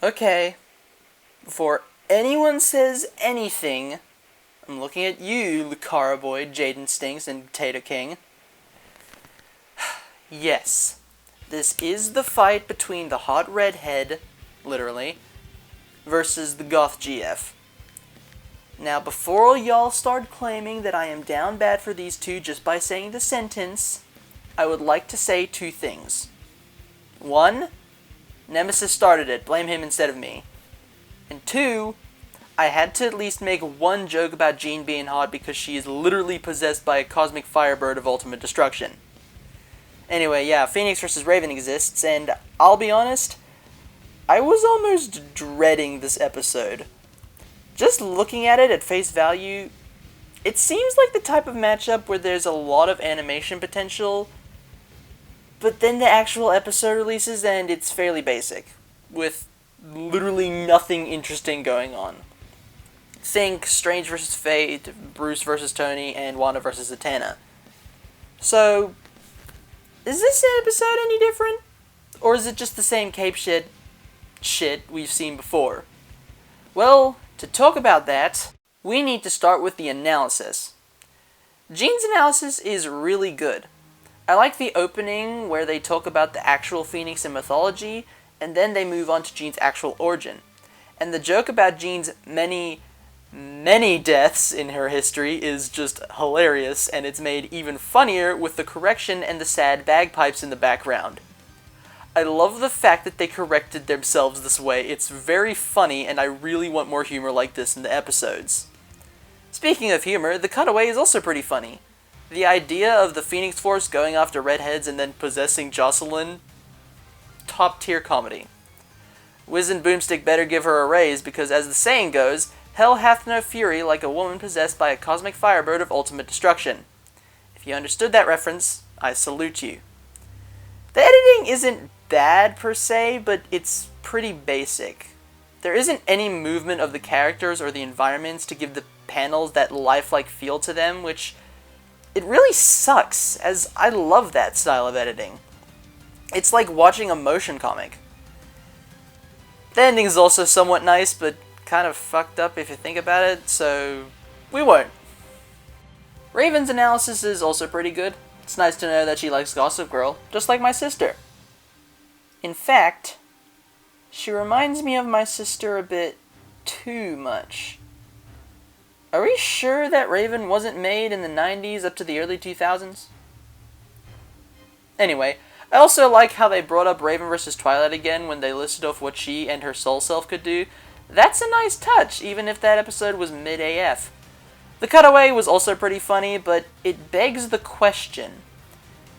Okay, before anyone says anything, I'm looking at you, Lucariboi, Jaden Stinks, and Tater King. Yes, this is the fight between the hot redhead, literally, versus the goth GF. Now, before y'all start claiming that I am down bad for these two just by saying the sentence, I would like to say two things. One, Nemesis started it, blame him instead of me. And two, I had to at least make one joke about Jean being hot because she is literally possessed by a cosmic firebird of ultimate destruction. Anyway, yeah, Phoenix vs. Raven exists, and I'll be honest, I was almost dreading this episode. Just looking at it at face value, it seems like the type of matchup where there's a lot of animation potential, but then the actual episode releases and it's fairly basic, with literally nothing interesting going on. Think Strange vs. Fate, Bruce vs. Tony, and Wanda vs. Zatanna. So, is this episode any different? Or is it just the same cape shit we've seen before? Well, to talk about that, we need to start with the analysis. Jean's analysis is really good. I like the opening where they talk about the actual Phoenix and mythology, and then they move on to Jean's actual origin. And the joke about Jean's many deaths in her history is just hilarious, and it's made even funnier with the correction and the sad bagpipes in the background. I love the fact that they corrected themselves this way. It's very funny, and I really want more humor like this in the episodes. Speaking of humor, the cutaway is also pretty funny. The idea of the Phoenix Force going after redheads and then possessing Jocelyn, top tier comedy. Wiz and Boomstick better give her a raise because, as the saying goes, hell hath no fury like a woman possessed by a cosmic firebird of ultimate destruction. If you understood that reference, I salute you. The editing isn't bad per se, but it's pretty basic. There isn't any movement of the characters or the environments to give the panels that lifelike feel to them, which it really sucks, as I love that style of editing. It's like watching a motion comic. The ending is also somewhat nice, but kind of fucked up if you think about it, so we won't. Raven's analysis is also pretty good. It's nice to know that she likes Gossip Girl, just like my sister. In fact, she reminds me of my sister a bit too much. Are we sure that Raven wasn't made in the 90s up to the early 2000s? Anyway, I also like how they brought up Raven vs. Twilight again when they listed off what she and her soul self could do. That's a nice touch, even if that episode was mid-AF. The cutaway was also pretty funny, but it begs the question.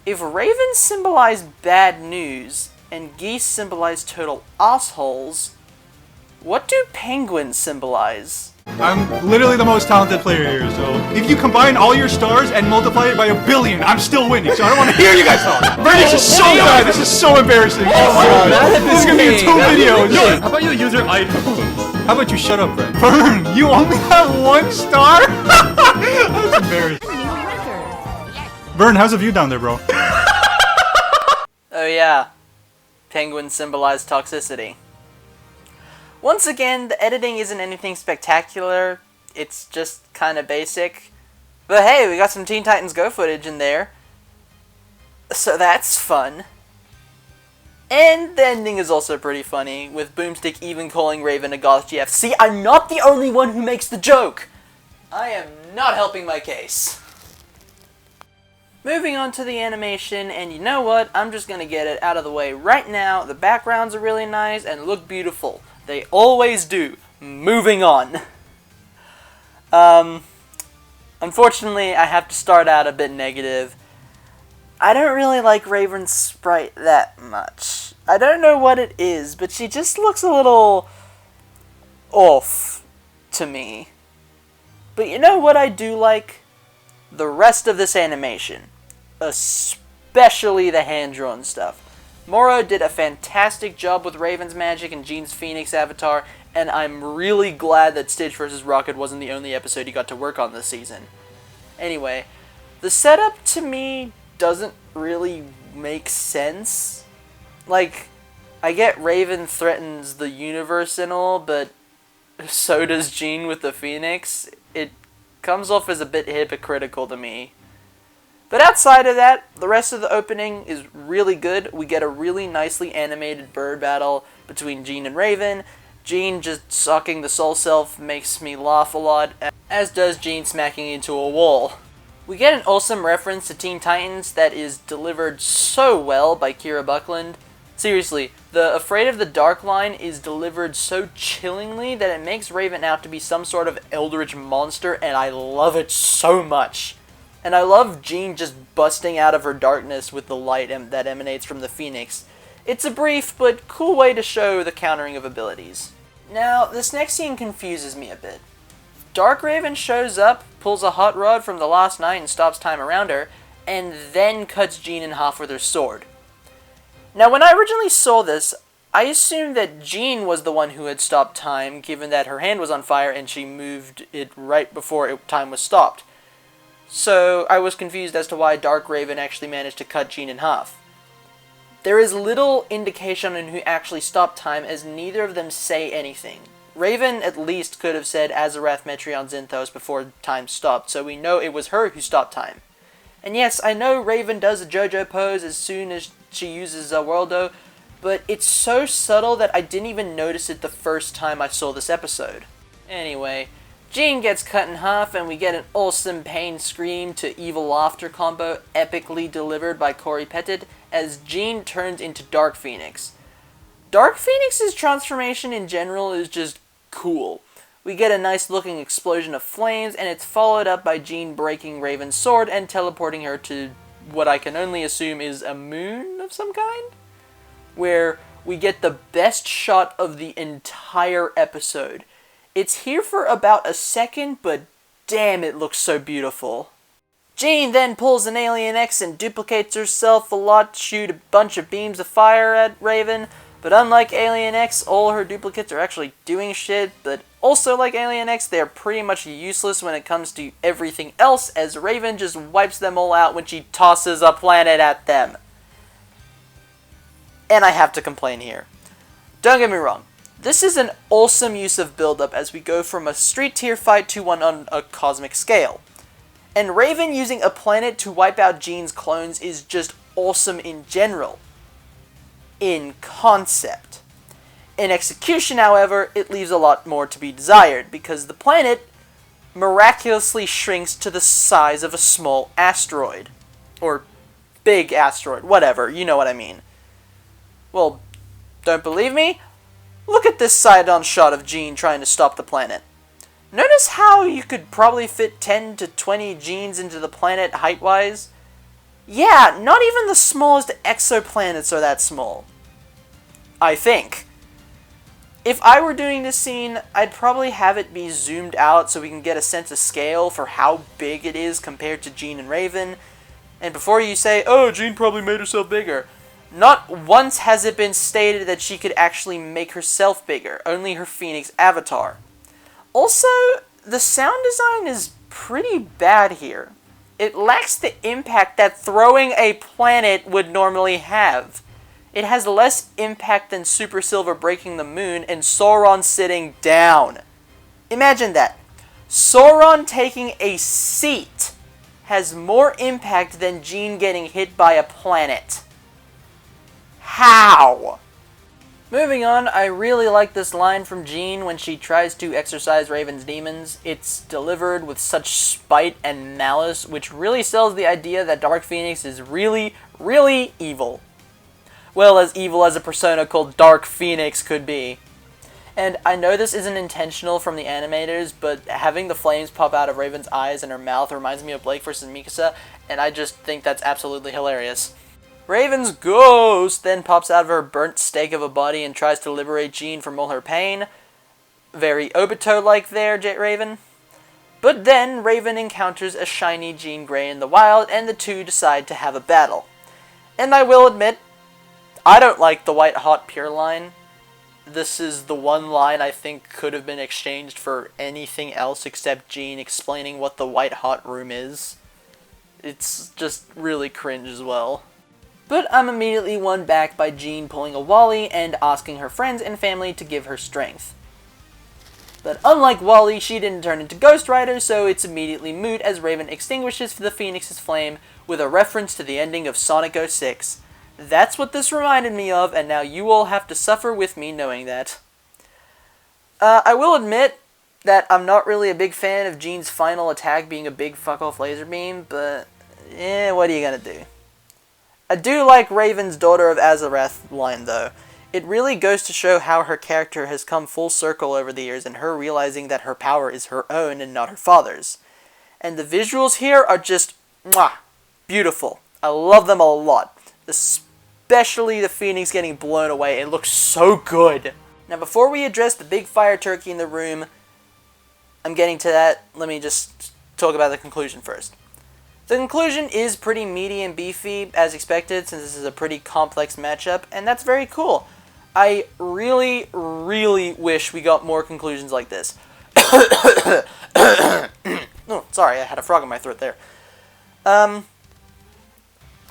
If Raven symbolized bad news, and geese symbolize total assholes, what do penguins symbolize? I'm literally the most talented player here, so if you combine all your stars and multiply it by 1 billion, I'm still winning, so I don't want to hear you guys talk. Verdict is so bad, this is so embarrassing. Oh my god, this is gonna be 2 videos. Yo, how about you use your item? How about you shut up, Brent? Vern, you only have 1 star? That's embarrassing. Vern, how's the view down there, bro? Oh yeah, penguins symbolize toxicity. Once again, the editing isn't anything spectacular, it's just kinda basic. But hey, we got some Teen Titans Go footage in there, so that's fun. And the ending is also pretty funny, with Boomstick even calling Raven a goth GF. See, I'm not the only one who makes the joke! I am not helping my case. Moving on to the animation, and you know what? I'm just gonna get it out of the way right now. The backgrounds are really nice and look beautiful. They always do. Moving on. Unfortunately, I have to start out a bit negative. I don't really like Raven's sprite that much. I don't know what it is, but she just looks a little off to me. But you know what I do like? The rest of this animation. Especially the hand-drawn stuff. Moro did a fantastic job with Raven's magic and Jean's Phoenix avatar, and I'm really glad that Stitch vs. Rocket wasn't the only episode he got to work on this season. Anyway, the setup to me doesn't really make sense. Like, I get Raven threatens the universe and all, but so does Jean with the Phoenix. It comes off as a bit hypocritical to me. But outside of that, the rest of the opening is really good. We get a really nicely animated bird battle between Jean and Raven. Jean just sucking the soul self makes me laugh a lot, as does Jean smacking into a wall. We get an awesome reference to Teen Titans that is delivered so well by Kira Buckland. Seriously, the Afraid of the Dark line is delivered so chillingly that it makes Raven out to be some sort of eldritch monster, and I love it so much. And I love Jean just busting out of her darkness with the light that emanates from the Phoenix. It's a brief but cool way to show the countering of abilities. Now, this next scene confuses me a bit. Dark Raven shows up, pulls a hot rod from the last night and stops time around her, and then cuts Jean in half with her sword. Now, when I originally saw this, I assumed that Jean was the one who had stopped time, given that her hand was on fire and she moved it right before time was stopped. So, I was confused as to why Dark Raven actually managed to cut Jean in half. There is little indication on who actually stopped time, as neither of them say anything. Raven at least could have said Azarath Metreon Zinthos before time stopped, so we know it was her who stopped time. And yes, I know Raven does a JoJo pose as soon as she uses Worldo, but it's so subtle that I didn't even notice it the first time I saw this episode. Anyway, Jean gets cut in half and we get an awesome pain scream to evil laughter combo epically delivered by Corey Pettit as Jean turns into Dark Phoenix. Dark Phoenix's transformation in general is just cool. We get a nice looking explosion of flames and it's followed up by Jean breaking Raven's sword and teleporting her to what I can only assume is a moon of some kind, where we get the best shot of the entire episode. It's here for about a second, but damn, it looks so beautiful. Jean then pulls an Alien X and duplicates herself a lot to shoot a bunch of beams of fire at Raven, but unlike Alien X, all her duplicates are actually doing shit, but also like Alien X, they're pretty much useless when it comes to everything else, as Raven just wipes them all out when she tosses a planet at them. And I have to complain here. Don't get me wrong, this is an awesome use of build-up as we go from a street tier fight to one on a cosmic scale. And Raven using a planet to wipe out Jean's clones is just awesome in general. In concept. In execution, however, it leaves a lot more to be desired, because the planet miraculously shrinks to the size of a small asteroid. Or big asteroid, whatever, you know what I mean. Well, don't believe me? Look at this side-on shot of Jean trying to stop the planet. Notice how you could probably fit 10 to 20 Jeans into the planet height-wise? Yeah, not even the smallest exoplanets are that small. I think. If I were doing this scene, I'd probably have it be zoomed out so we can get a sense of scale for how big it is compared to Jean and Raven. And before you say, oh, Jean probably made herself bigger, not once has it been stated that she could actually make herself bigger, only her Phoenix avatar. Also, the sound design is pretty bad here. It lacks the impact that throwing a planet would normally have. It has less impact than Super Silver breaking the moon and Sauron sitting down. Imagine that. Sauron taking a seat has more impact than Jean getting hit by a planet. How? Moving on, I really like this line from Jean when she tries to exorcise Raven's demons. It's delivered with such spite and malice, which really sells the idea that Dark Phoenix is really, really evil. Well, as evil as a persona called Dark Phoenix could be. And I know this isn't intentional from the animators, but having the flames pop out of Raven's eyes and her mouth reminds me of Blake vs. Mikasa, and I just think that's absolutely hilarious. Raven's ghost then pops out of her burnt steak of a body and tries to liberate Jean from all her pain. Very Obito-like there, Raven. But then Raven encounters a shiny Jean Grey in the wild, and the two decide to have a battle. And I will admit, I don't like the White Hot Pure line. This is the one line I think could have been exchanged for anything else except Jean explaining what the White Hot Room is. It's just really cringe as well. but I'm immediately won back by Jean pulling a Wally and asking her friends and family to give her strength. But unlike Wally, she didn't turn into Ghost Rider, so it's immediately moot as Raven extinguishes the Phoenix's flame with a reference to the ending of Sonic 06. That's what this reminded me of, and now you all have to suffer with me knowing that. I will admit that I'm not really a big fan of Jean's final attack being a big fuck-off laser beam, but what are you gonna do? I do like Raven's Daughter of Azarath line, though. It really goes to show how her character has come full circle over the years and her realizing that her power is her own and not her father's. And the visuals here are just, beautiful. I love them a lot. Especially the Phoenix getting blown away. It looks so good. Now, before we address the big fire turkey in the room, I'm getting to that. Let me just talk about the conclusion first. The conclusion is pretty meaty and beefy, as expected, since this is a pretty complex matchup, and that's very cool. I really, really wish we got more conclusions like this. Oh, sorry, I had a frog in my throat there.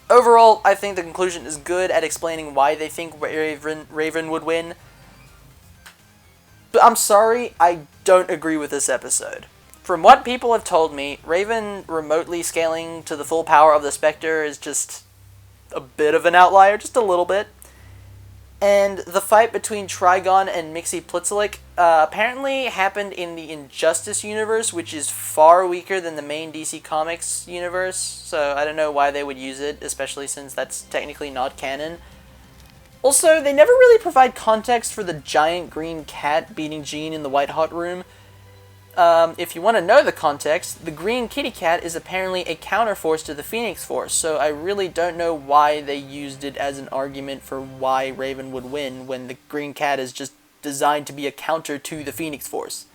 Overall, I think the conclusion is good at explaining why they think Raven would win. But I'm sorry, I don't agree with this episode. From what people have told me, Raven remotely scaling to the full power of the Spectre is just a bit of an outlier, just a little bit. And the fight between Trigon and Mixie Plitzalik apparently happened in the Injustice universe, which is far weaker than the main DC Comics universe, so I don't know why they would use it, especially since that's technically not canon. Also, they never really provide context for the giant green cat beating Jean in the White Hot Room. If you want to know the context, the green kitty cat is apparently a counterforce to the Phoenix Force, so I really don't know why they used it as an argument for why Raven would win when the green cat is just designed to be a counter to the Phoenix Force.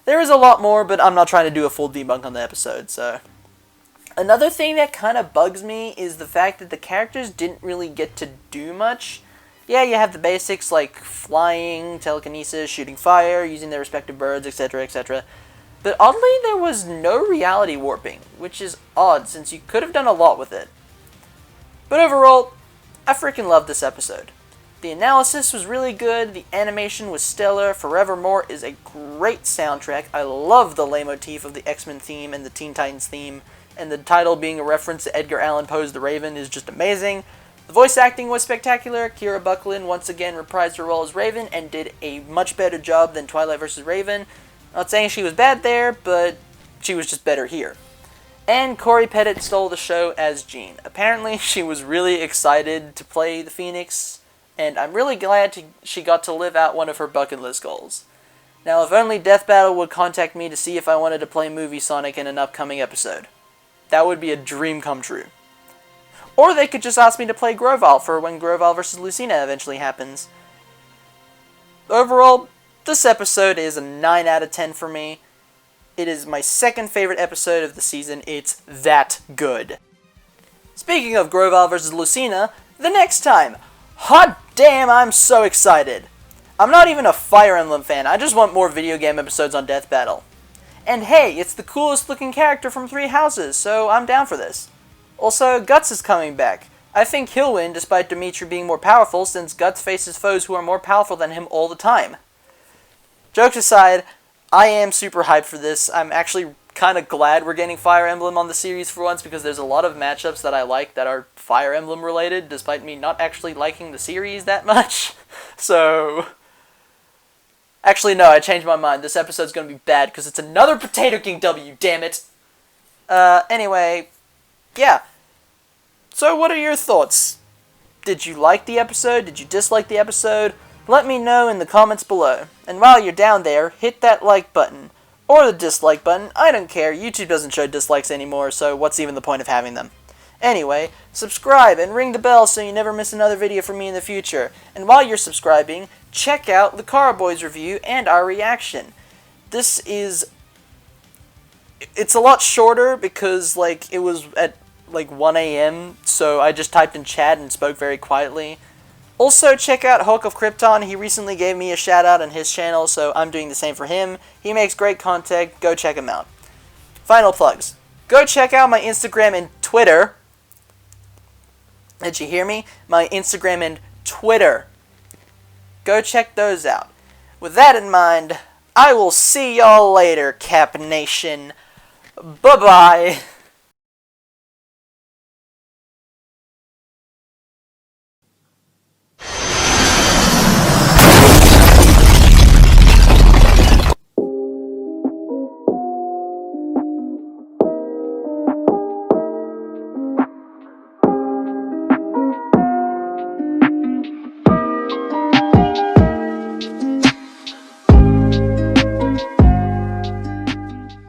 There is a lot more, but I'm not trying to do a full debunk on the episode, so... Another thing that kind of bugs me is the fact that the characters didn't really get to do much. Yeah, you have the basics like flying, telekinesis, shooting fire, using their respective birds, etc., etc. But oddly, there was no reality warping, which is odd since you could have done a lot with it. But overall, I freaking loved this episode. The analysis was really good, the animation was stellar, Forevermore is a great soundtrack, I love the leitmotif of the X-Men theme and the Teen Titans theme, and the title being a reference to Edgar Allan Poe's The Raven is just amazing. The voice acting was spectacular. Kira Buckland once again reprised her role as Raven and did a much better job than Twilight vs. Raven. Not saying she was bad there, but she was just better here. And Corey Pettit stole the show as Jean. Apparently, she was really excited to play the Phoenix, and I'm really glad she got to live out one of her bucket list goals. Now, if only Death Battle would contact me to see if I wanted to play Movie Sonic in an upcoming episode. That would be a dream come true. Or they could just ask me to play Grovyle for when Grovyle vs. Lucina eventually happens. Overall, this episode is a 9 out of 10 for me. It is my second favorite episode of the season. It's that good. Speaking of Grovyle vs. Lucina, the next time. Hot damn, I'm so excited. I'm not even a Fire Emblem fan. I just want more video game episodes on Death Battle. And hey, it's the coolest looking character from Three Houses, so I'm down for this. Also, Guts is coming back. I think he'll win despite Dimitri being more powerful since Guts faces foes who are more powerful than him all the time. Jokes aside, I am super hyped for this. I'm actually kind of glad we're getting Fire Emblem on the series for once because there's a lot of matchups that I like that are Fire Emblem related despite me not actually liking the series that much. So... Actually, no, I changed my mind. This episode's going to be bad because it's another Potato King W, damn it. Anyway... Yeah. So what are your thoughts? Did you like the episode? Did you dislike the episode? Let me know in the comments below. And while you're down there, hit that like button. Or the dislike button. I don't care. YouTube doesn't show dislikes anymore, so what's even the point of having them? Anyway, subscribe and ring the bell so you never miss another video from me in the future. And while you're subscribing, check out the Lucariboi review and our reaction. This is... It's a lot shorter because, like, it was at, like, 1 a.m., so I just typed in chat and spoke very quietly. Also, check out Hulk of Krypton. He recently gave me a shout-out on his channel, so I'm doing the same for him. He makes great content. Go check him out. Final plugs. Go check out my Instagram and Twitter. Did you hear me? My Instagram and Twitter. Go check those out. With that in mind, I will see y'all later, Cap Nation. Bye-bye.